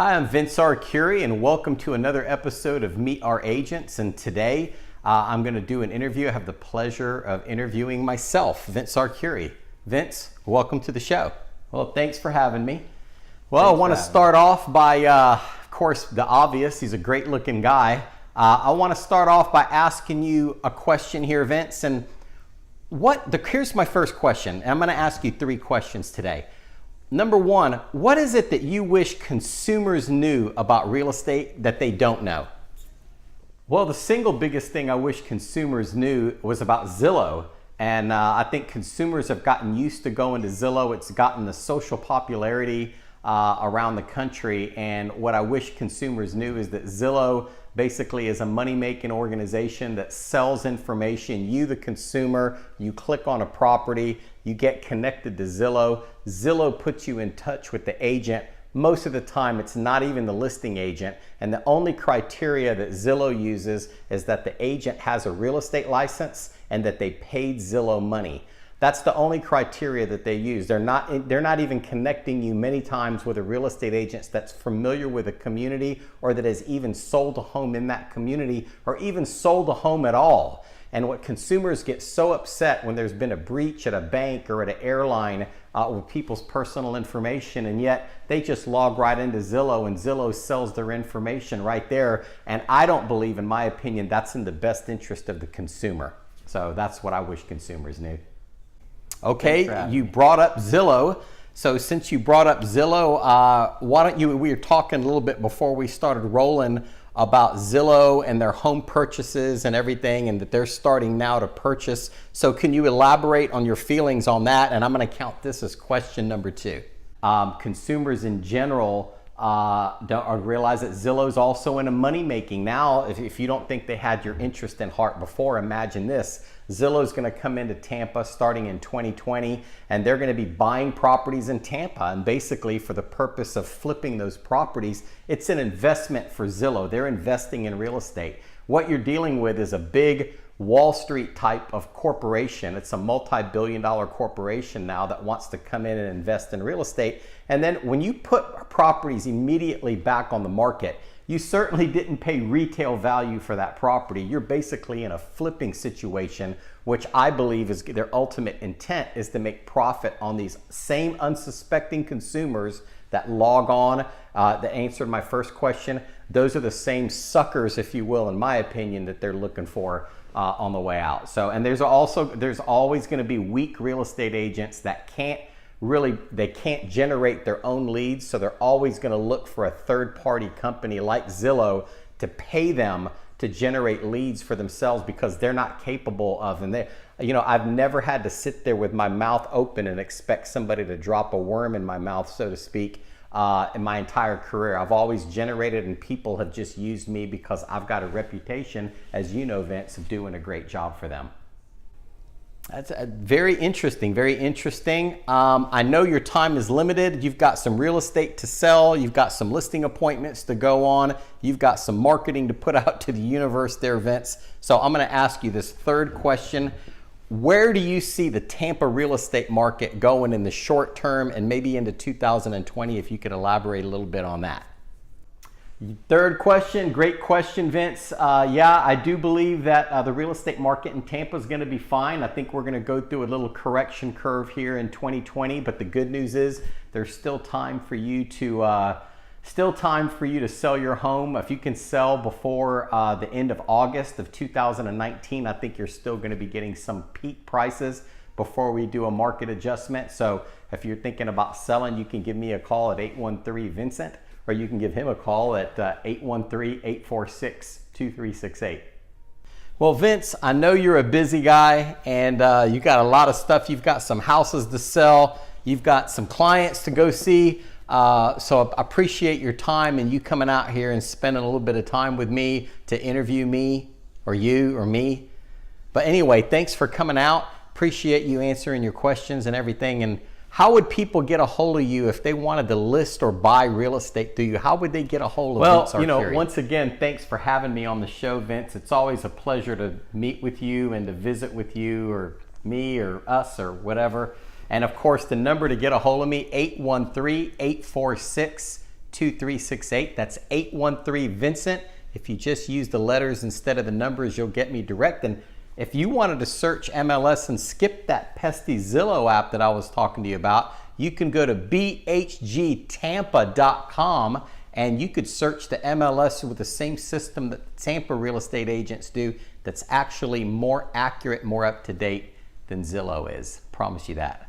Hi, I'm Vince Arcuri, and welcome to another episode of Meet Our Agents. And today I'm going to do an interview. I have the pleasure of interviewing myself, Vince Arcuri. Vince, welcome to the show. Well, thanks for having me. Well, I want to start off by, of course, the obvious. He's a great looking guy. I want to start off by asking you a question here, Vince. And here's my first question. And I'm going to ask you three questions today. Number one, what is it that you wish consumers knew about real estate that they don't know? Well, the single biggest thing I wish consumers knew was about Zillow. And I think consumers have gotten used to going to Zillow. It's gotten the social popularity around the country. And what I wish consumers knew is that Zillow basically is a money-making organization that sells information. You, the consumer, you click on a property, you get connected to Zillow. Zillow puts you in touch with the agent. Most of the time, it's not even the listing agent. And the only criteria that Zillow uses is that the agent has a real estate license and that they paid Zillow money. That's the only criteria that they use. They're not even connecting you many times with a real estate agent that's familiar with a community or that has even sold a home in that community or even sold a home at all. And what consumers get so upset when there's been a breach at a bank or at an airline with people's personal information, and yet they just log right into Zillow and Zillow sells their information right there. And I don't believe, in my opinion, that's in the best interest of the consumer. So that's what I wish consumers knew. Okay, you brought up Zillow. So since you brought up Zillow, we were talking a little bit before we started rolling about Zillow and their home purchases and everything, and that they're starting now to purchase. So can you elaborate on your feelings on that? And I'm going to count this as question number two. Consumers in general don't realize that Zillow's also in a money making. Now, if you don't think they had your interest in heart before, imagine this. Zillow's going to come into Tampa starting in 2020, and they're going to be buying properties in Tampa. And basically, for the purpose of flipping those properties, it's an investment for Zillow. They're investing in real estate. What you're dealing with is a big Wall Street type of corporation. It's a multi-billion-dollar corporation now that wants to come in and invest in real estate. And then when you put properties immediately back on the market, you certainly didn't pay retail value for that property. You're basically in a flipping situation, which I believe is their ultimate intent is to make profit on these same unsuspecting consumers that log on, that answered my first question. Those are the same suckers, if you will, in my opinion, that they're looking for on the way out. So, and there's always going to be weak real estate agents that can't generate their own leads. So they're always going to look for a third-party company like Zillow to pay them to generate leads for themselves because they're not capable of. And I've never had to sit there with my mouth open and expect somebody to drop a worm in my mouth, so to speak, in my entire career. I've always generated, and people have just used me because I've got a reputation, as you know, Vince, of doing a great job for them. That's very interesting, very interesting. I know your time is limited. You've got some real estate to sell. You've got some listing appointments to go on. You've got some marketing to put out to the universe there, Vince. So I'm going to ask you this third question. Where do you see the Tampa real estate market going in the short term and maybe into 2020, if you could elaborate a little bit on that? Third question, great question, Vince. Yeah, I do believe that the real estate market in Tampa is going to be fine. I think we're going to go through a little correction curve here in 2020, but the good news is there's still time for you to sell your home. If you can sell before the end of August of 2019, I think you're still going to be getting some peak prices before we do a market adjustment. So if you're thinking about selling, you can give me a call at 813-VINCENT. Or you can give him a call at 813-846-2368. Well, Vince, I know you're a busy guy and you got a lot of stuff. You've got some houses to sell. You've got some clients to go see. So I appreciate your time and you coming out here and spending a little bit of time with me to interview me or you or me. But anyway, thanks for coming out. Appreciate you answering your questions and everything. And how would people get a hold of you if they wanted to list or buy real estate through you? How would they get a hold of Vince Arcuri? Well, once again, thanks for having me on the show, Vince. It's always a pleasure to meet with you and to visit with you or me or us or whatever. And of course, the number to get a hold of me, 813-846 2368. That's 813-VINCENT. If you just use the letters instead of the numbers, you'll get me direct. And if you wanted to search MLS and skip that pesky Zillow app that I was talking to you about, you can go to bhgtampa.com and you could search the MLS with the same system that Tampa real estate agents do that's actually more accurate, more up to date than Zillow is. Promise you that.